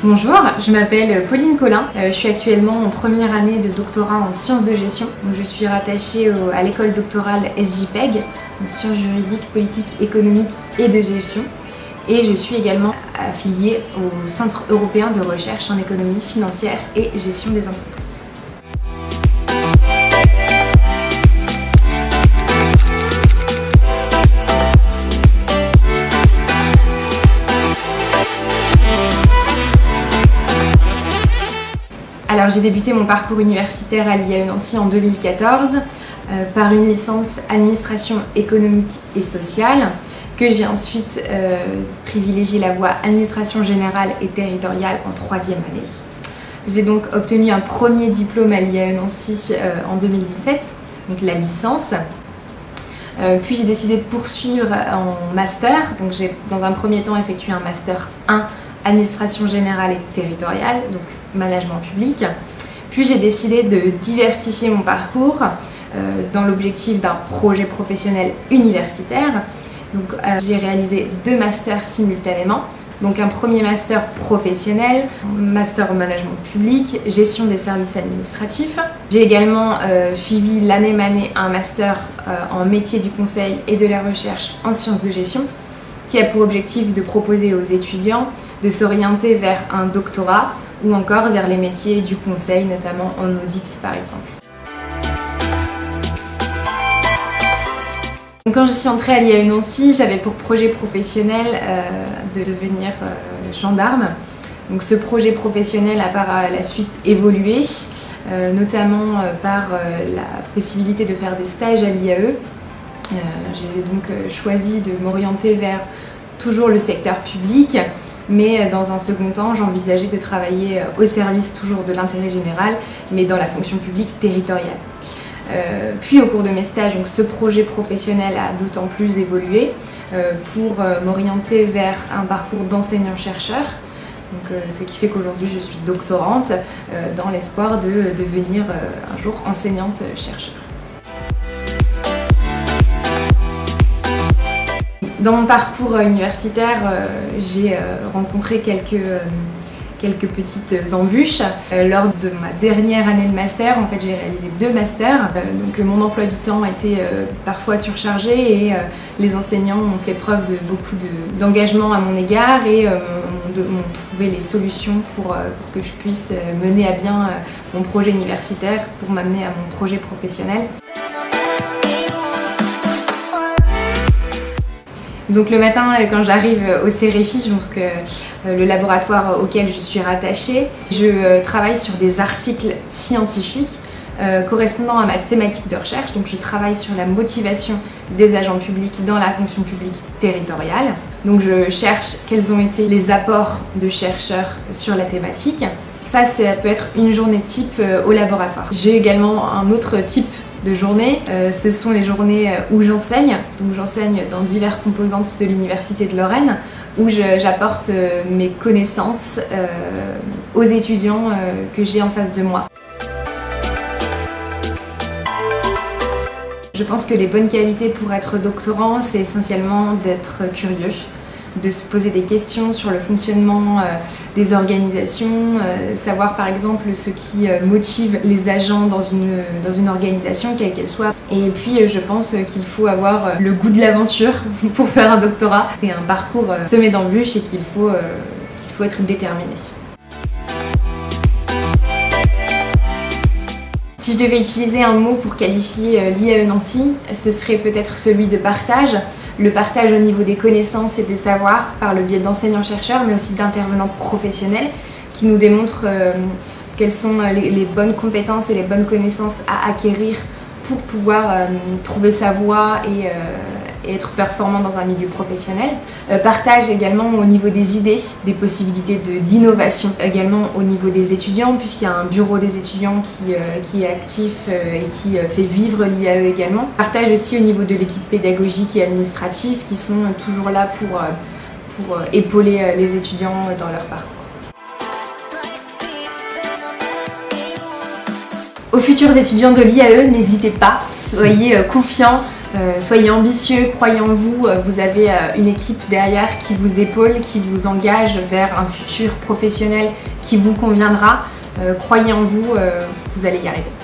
Bonjour, je m'appelle Pauline Collin, je suis actuellement en première année de doctorat en sciences de gestion. Donc je suis rattachée à l'école doctorale SJPEG, donc sciences juridiques, politiques, économiques et de gestion. Et je suis également affiliée au Centre européen de recherche en économie financière et gestion des entreprises. Alors j'ai débuté mon parcours universitaire à l'IAE Nancy en 2014 par une licence administration économique et sociale que j'ai ensuite privilégié la voie administration générale et territoriale en troisième année. J'ai donc obtenu un premier diplôme à l'IAE Nancy en 2017, donc la licence. Puis j'ai décidé de poursuivre en master, donc j'ai dans un premier temps effectué un master 1 administration générale et territoriale, donc management public. Puis j'ai décidé de diversifier mon parcours dans l'objectif d'un projet professionnel universitaire. Donc j'ai réalisé 2 masters simultanément. Donc un premier master professionnel, master en management public, gestion des services administratifs. J'ai également suivi la même année un master en métier du conseil et de la recherche en sciences de gestion, qui a pour objectif de proposer aux étudiants de s'orienter vers un doctorat ou encore vers les métiers du conseil, notamment en audit par exemple. Donc, quand je suis entrée à l'IAE Nancy, j'avais pour projet professionnel de devenir gendarme. Donc, ce projet professionnel a par la suite évolué, notamment par la possibilité de faire des stages à l'IAE. J'ai donc choisi de m'orienter vers toujours le secteur public, mais dans un second temps, j'envisageais de travailler au service toujours de l'intérêt général, mais dans la fonction publique territoriale. Puis au cours de mes stages, donc, ce projet professionnel a d'autant plus évolué pour m'orienter vers un parcours d'enseignant-chercheur. Ce qui fait qu'aujourd'hui je suis doctorante dans l'espoir de devenir un jour enseignante-chercheur. Dans mon parcours universitaire, j'ai rencontré quelques petites embûches. Lors de ma dernière année de master, en fait, j'ai réalisé 2 masters. Donc mon emploi du temps était parfois surchargé et les enseignants ont fait preuve de beaucoup d'engagement à mon égard et m'ont trouvé les solutions pour que je puisse mener à bien mon projet universitaire pour m'amener à mon projet professionnel. Donc le matin, quand j'arrive au CEREFI, donc le laboratoire auquel je suis rattachée, je travaille sur des articles scientifiques correspondant à ma thématique de recherche. Donc je travaille sur la motivation des agents publics dans la fonction publique territoriale. Donc je cherche quels ont été les apports de chercheurs sur la thématique. Ça peut être une journée type au laboratoire. J'ai également un autre type de journée, ce sont les journées où j'enseigne. Donc j'enseigne dans diverses composantes de l'Université de Lorraine où j'apporte mes connaissances aux étudiants que j'ai en face de moi. Je pense que les bonnes qualités pour être doctorant, c'est essentiellement d'être curieux, de se poser des questions sur le fonctionnement des organisations, savoir par exemple ce qui motive les agents dans une organisation, quelle qu'elle soit. Et puis je pense qu'il faut avoir le goût de l'aventure pour faire un doctorat. C'est un parcours semé d'embûches et qu'il faut être déterminé. Si je devais utiliser un mot pour qualifier l'IAE Nancy, ce serait peut-être celui de partage. Le partage au niveau des connaissances et des savoirs par le biais d'enseignants-chercheurs, mais aussi d'intervenants professionnels qui nous démontrent quelles sont les bonnes compétences et les bonnes connaissances à acquérir pour pouvoir trouver sa voie et être performant dans un milieu professionnel. Partage également au niveau des idées, des possibilités d'innovation, également au niveau des étudiants, puisqu'il y a un bureau des étudiants qui est actif et qui fait vivre l'IAE également. Partage aussi au niveau de l'équipe pédagogique et administrative qui sont toujours là pour épauler les étudiants dans leur parcours. Aux futurs étudiants de l'IAE, n'hésitez pas, soyez confiants Soyez ambitieux, croyez en vous, vous avez une équipe derrière qui vous épaule, qui vous engage vers un futur professionnel qui vous conviendra. Croyez en vous, vous allez y arriver.